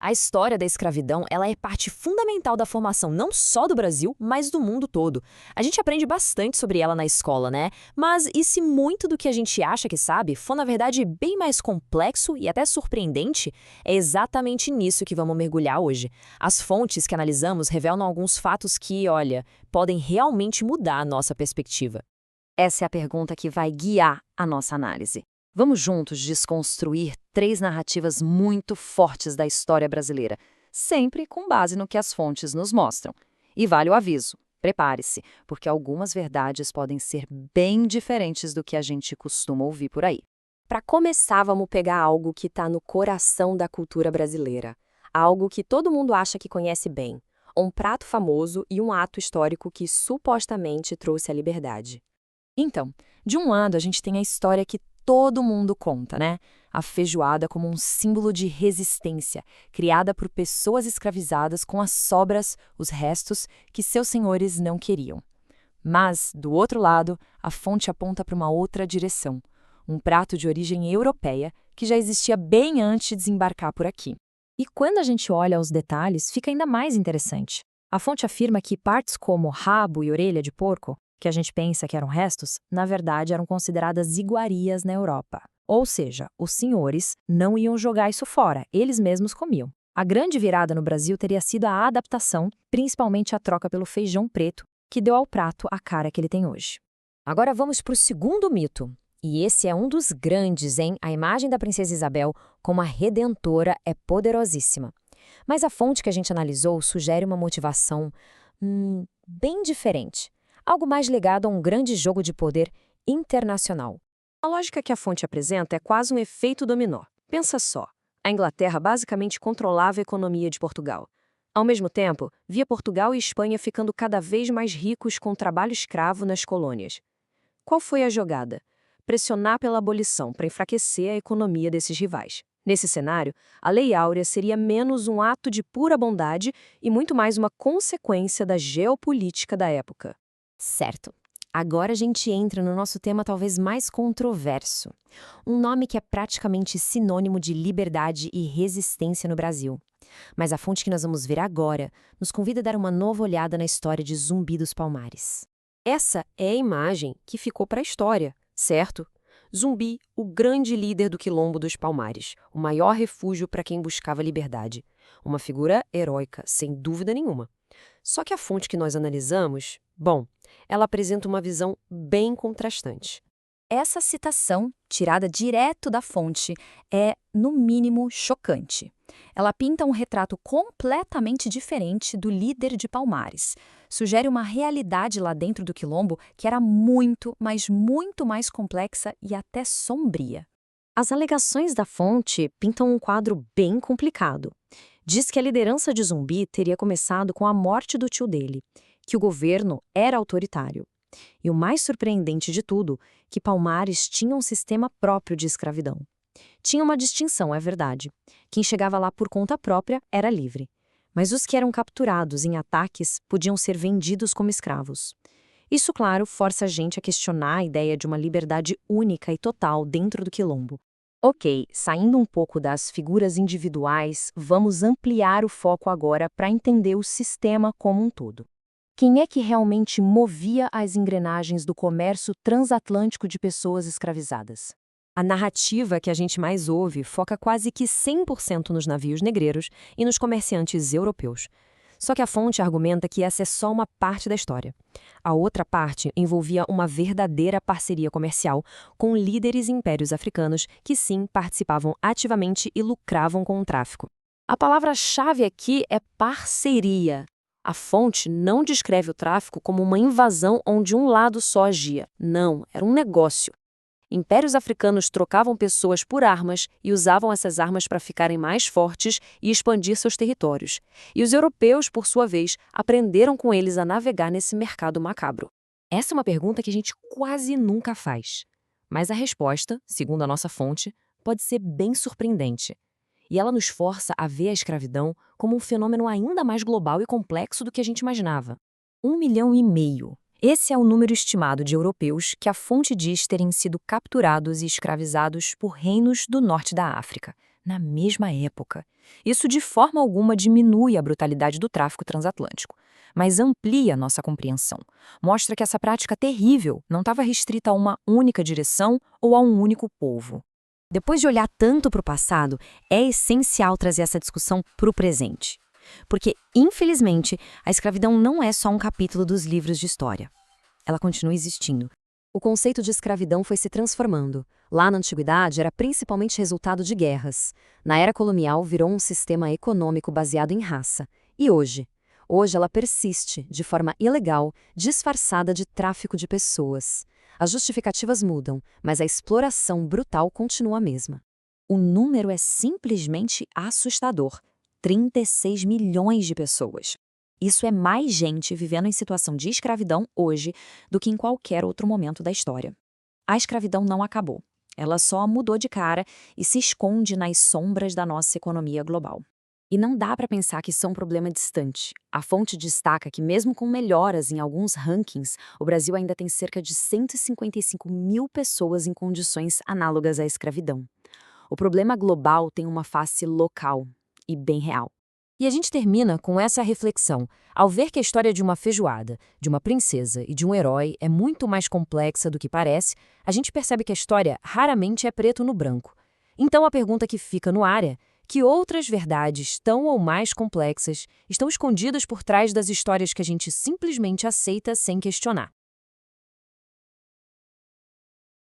A história da escravidão, ela é parte fundamental da formação não só do Brasil, mas do mundo todo. A gente aprende bastante sobre ela na escola, né? Mas e se muito do que a gente acha que sabe for na verdade bem mais complexo e até surpreendente? É exatamente nisso que vamos mergulhar hoje. As fontes que analisamos revelam alguns fatos que, olha, podem realmente mudar a nossa perspectiva. Essa é a pergunta que vai guiar a nossa análise. Vamos juntos desconstruir 3 narrativas muito fortes da história brasileira, sempre com base no que as fontes nos mostram. E vale o aviso, prepare-se, porque algumas verdades podem ser bem diferentes do que a gente costuma ouvir por aí. Para começar, vamos pegar algo que está no coração da cultura brasileira. Algo que todo mundo acha que conhece bem. Um prato famoso e um ato histórico que supostamente trouxe a liberdade. Então, de um lado a gente tem a história que todo mundo conta, né? A feijoada como um símbolo de resistência, criada por pessoas escravizadas com as sobras, os restos que seus senhores não queriam. Mas, do outro lado, a fonte aponta para uma outra direção, um prato de origem europeia que já existia bem antes de desembarcar por aqui. E quando a gente olha aos detalhes, fica ainda mais interessante. A fonte afirma que partes como rabo e orelha de porco, que a gente pensa que eram restos, na verdade eram consideradas iguarias na Europa. Ou seja, os senhores não iam jogar isso fora, eles mesmos comiam. A grande virada no Brasil teria sido a adaptação, principalmente a troca pelo feijão preto, que deu ao prato a cara que ele tem hoje. Agora vamos para o segundo mito. E esse é um dos grandes, hein? A imagem da princesa Isabel como a redentora é poderosíssima. Mas a fonte que a gente analisou sugere uma motivação bem diferente. Algo mais ligado a um grande jogo de poder internacional. A lógica que a fonte apresenta é quase um efeito dominó. Pensa só, a Inglaterra basicamente controlava a economia de Portugal. Ao mesmo tempo, via Portugal e Espanha ficando cada vez mais ricos com o trabalho escravo nas colônias. Qual foi a jogada? Pressionar pela abolição para enfraquecer a economia desses rivais. Nesse cenário, a Lei Áurea seria menos um ato de pura bondade e muito mais uma consequência da geopolítica da época. Certo. Agora a gente entra no nosso tema talvez mais controverso. Um nome que é praticamente sinônimo de liberdade e resistência no Brasil. Mas a fonte que nós vamos ver agora nos convida a dar uma nova olhada na história de Zumbi dos Palmares. Essa é a imagem que ficou para a história, certo? Zumbi, o grande líder do Quilombo dos Palmares, o maior refúgio para quem buscava liberdade. Uma figura heróica, sem dúvida nenhuma. Só que a fonte que nós analisamos, ela apresenta uma visão bem contrastante. Essa citação, tirada direto da fonte, é, no mínimo, chocante. Ela pinta um retrato completamente diferente do líder de Palmares. Sugere uma realidade lá dentro do Quilombo que era muito, mas muito mais complexa e até sombria. As alegações da fonte pintam um quadro bem complicado. Diz que a liderança de Zumbi teria começado com a morte do tio dele, que o governo era autoritário. E o mais surpreendente de tudo, que Palmares tinha um sistema próprio de escravidão. Tinha uma distinção, é verdade. Quem chegava lá por conta própria era livre. Mas os que eram capturados em ataques podiam ser vendidos como escravos. Isso, claro, força a gente a questionar a ideia de uma liberdade única e total dentro do Quilombo. Ok, saindo um pouco das figuras individuais, vamos ampliar o foco agora para entender o sistema como um todo. Quem é que realmente movia as engrenagens do comércio transatlântico de pessoas escravizadas? A narrativa que a gente mais ouve foca quase que 100% nos navios negreiros e nos comerciantes europeus. Só que a fonte argumenta que essa é só uma parte da história. A outra parte envolvia uma verdadeira parceria comercial com líderes impérios africanos que sim participavam ativamente e lucravam com o tráfico. A palavra-chave aqui é parceria. A fonte não descreve o tráfico como uma invasão onde um lado só agia. Não, era um negócio. Impérios africanos trocavam pessoas por armas e usavam essas armas para ficarem mais fortes e expandir seus territórios. E os europeus, por sua vez, aprenderam com eles a navegar nesse mercado macabro. Essa é uma pergunta que a gente quase nunca faz. Mas a resposta, segundo a nossa fonte, pode ser bem surpreendente. E ela nos força a ver a escravidão como um fenômeno ainda mais global e complexo do que a gente imaginava. 1,5 milhão. Esse é o número estimado de europeus que a fonte diz terem sido capturados e escravizados por reinos do norte da África. na mesma época. Isso de forma alguma diminui a brutalidade do tráfico transatlântico, mas amplia nossa compreensão. Mostra que essa prática terrível não estava restrita a uma única direção ou a um único povo. Depois de olhar tanto para o passado, é essencial trazer essa discussão para o presente. Porque, infelizmente, a escravidão não é só um capítulo dos livros de história. Ela continua existindo. O conceito de escravidão foi se transformando. Lá na antiguidade, era principalmente resultado de guerras. Na era colonial, virou um sistema econômico baseado em raça. E hoje? Hoje ela persiste, de forma ilegal, disfarçada de tráfico de pessoas. As justificativas mudam, mas a exploração brutal continua a mesma. O número é simplesmente assustador. 36 milhões de pessoas. Isso é mais gente vivendo em situação de escravidão hoje do que em qualquer outro momento da história. A escravidão não acabou. Ela só mudou de cara e se esconde nas sombras da nossa economia global. E não dá para pensar que isso é um problema distante. A fonte destaca que, mesmo com melhoras em alguns rankings, o Brasil ainda tem cerca de 155 mil pessoas em condições análogas à escravidão. O problema global tem uma face local e bem real. E a gente termina com essa reflexão. Ao ver que a história de uma feijoada, de uma princesa e de um herói é muito mais complexa do que parece, a gente percebe que a história raramente é preto no branco. Então a pergunta que fica no ar é: que outras verdades tão ou mais complexas estão escondidas por trás das histórias que a gente simplesmente aceita sem questionar?